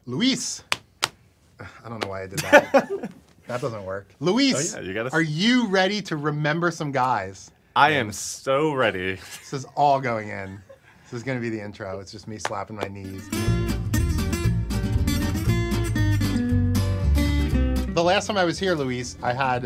Luis. I don't know why I did that. That doesn't work. Luis, are you ready to remember some guys? I am so ready. This is all going in. This is going to be the intro. It's just me slapping my knees. The last time I was here, Luis, I had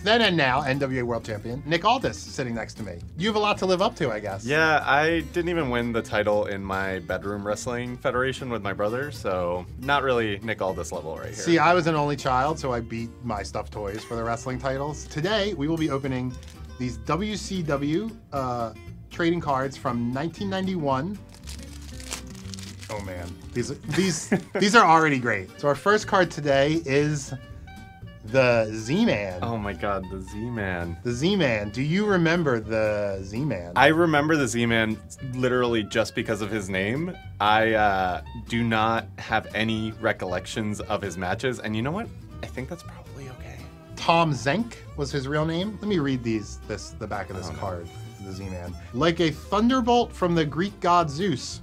then and now NWA World Champion Nick Aldis sitting next to me. You have a lot to live up to, I guess. Yeah, I didn't even win the title in my bedroom wrestling federation with my brother, so not really Nick Aldis level right here. See, I was an only child, so I beat my stuffed toys for the wrestling titles. Today, we will be opening these WCW trading cards from 1991. Oh man, these are already great. So our first card today is the Z-Man. Oh my God, the Z-Man. The Z-Man. Do you remember the Z-Man? I remember the Z-Man literally just because of his name. I do not have any recollections of his matches, and you know what? I think that's probably okay. Tom Zenk was his real name. Let me read the back of this card, the Z-Man. Like a thunderbolt from the Greek god Zeus,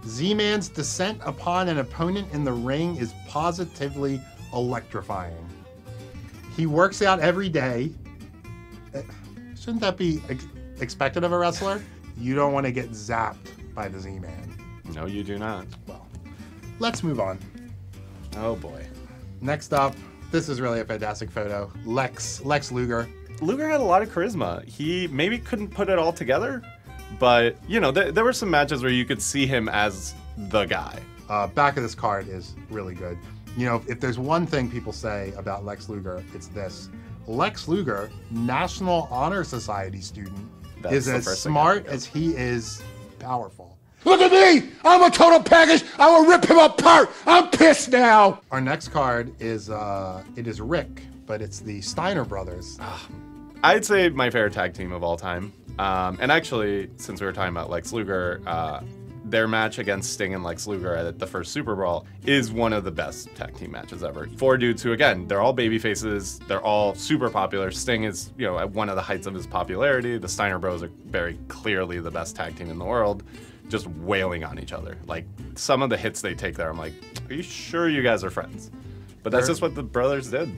Z-Man's descent upon an opponent in the ring is positively electrifying. He works out every day. Shouldn't that be expected of a wrestler? You don't want to get zapped by the Z-Man. No, you do not. Well, let's move on. Oh boy. Next up, this is really a fantastic photo. Lex Luger. Luger had a lot of charisma. He maybe couldn't put it all together, but you know, there were some matches where you could see him as the guy. Back of this card is really good. You know, if there's one thing people say about Lex Luger, it's this. Lex Luger, National Honor Society student, is as smart as he is powerful. Look at me! I'm a total package! I will rip him apart! I'm pissed now! Our next card is, it is Rick, but it's the Steiner Brothers. I'd say my favorite tag team of all time. And actually, since we were talking about Lex Luger, their match against Sting and Lex Luger at the first Super Brawl is one of the best tag team matches ever. Four dudes who, again, they're all baby faces. They're all super popular. Sting is, you know, at one of the heights of his popularity. The Steiner Bros are very clearly the best tag team in the world, just wailing on each other. Like, some of the hits they take there, I'm like, are you sure you guys are friends? But that's just what the brothers did.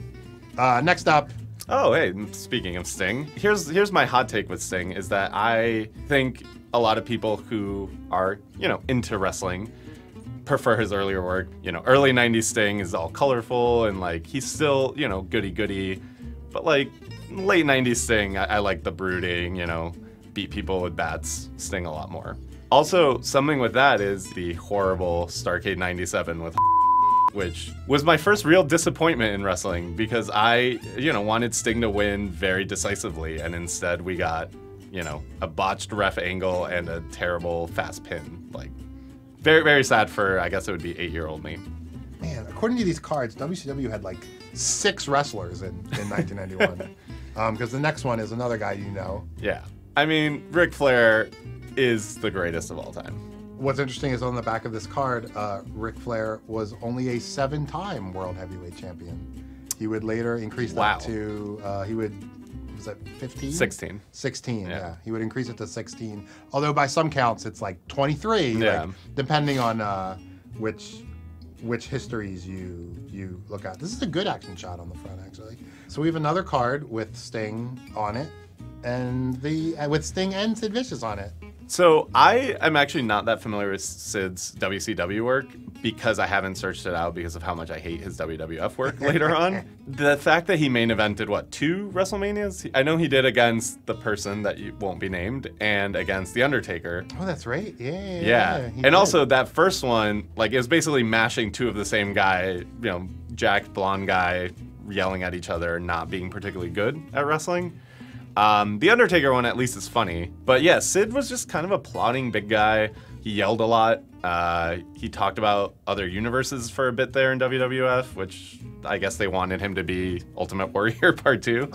Next up. Oh, hey, speaking of Sting, here's my hot take with Sting, is that I think a lot of people who are, you know, into wrestling prefer his earlier work. You know, early 90s Sting is all colorful and like, he's still, you know, goody-goody. But like, late 90s Sting, I like the brooding, you know, beat people with bats Sting a lot more. Also, something with that is the horrible Starrcade 97 with which was my first real disappointment in wrestling because I, you know, wanted Sting to win very decisively, and instead we got, you know, a botched ref angle and a terrible fast pin. Like, very, very sad for, I guess it would be 8-year-old me. Man, according to these cards, WCW had like 6 wrestlers in 1991. Because the next one is another guy you know. Yeah. I mean, Ric Flair is the greatest of all time. What's interesting is on the back of this card, Ric Flair was only a 7-time World Heavyweight Champion. He would later increase that to, was that 15? 16. 16, yeah. He would increase it to 16. Although by some counts, it's like 23, like, depending on which histories you look at. This is a good action shot on the front, actually. So we have another card with Sting on it, and with Sting and Sid Vicious on it. So I am actually not that familiar with Sid's WCW work because I haven't searched it out because of how much I hate his WWF work later on. The fact that he main evented, what, 2 WrestleManias? I know he did against the person that won't be named and against The Undertaker. Oh, that's right. Yeah. And also that first one, like, it was basically mashing 2 of the same guy, you know, jacked blonde guy yelling at each other, not being particularly good at wrestling. The Undertaker one at least is funny, but yeah, Sid was just kind of a plodding big guy. He yelled a lot. He talked about other universes for a bit there in WWF, which I guess they wanted him to be Ultimate Warrior Part 2.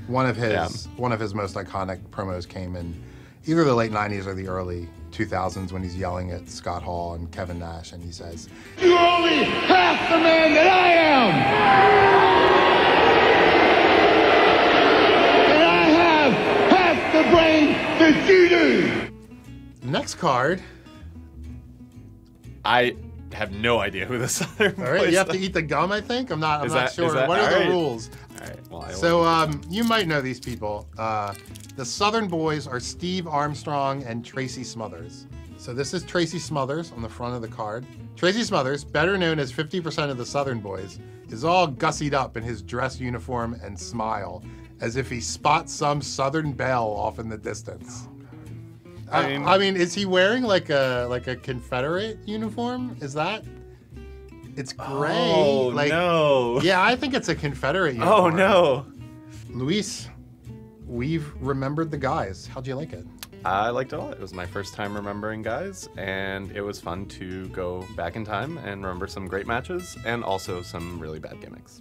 One of his most iconic promos came in either the late 90s or the early 2000s when he's yelling at Scott Hall and Kevin Nash, and he says, "You're only half the man that I am! The brain that you do." Next card. I have no idea who the Southern Boys All right, you have to are. eat the gum, I think? I'm not sure. that- What are the all right. rules? All right. Well, I So won't you might know these people. The Southern Boys are Steve Armstrong and Tracy Smothers. So this is Tracy Smothers on the front of the card. Tracy Smothers, better known as 50% of the Southern Boys, is all gussied up in his dress uniform and smile, as if he spots some Southern belle off in the distance. I mean, is he wearing like a Confederate uniform? Is that? It's gray. Oh, no. Yeah, I think it's a Confederate uniform. Oh, no. Luis, we've remembered the guys. How'd you like it? I liked it a lot. It was my first time remembering guys, and it was fun to go back in time and remember some great matches and also some really bad gimmicks.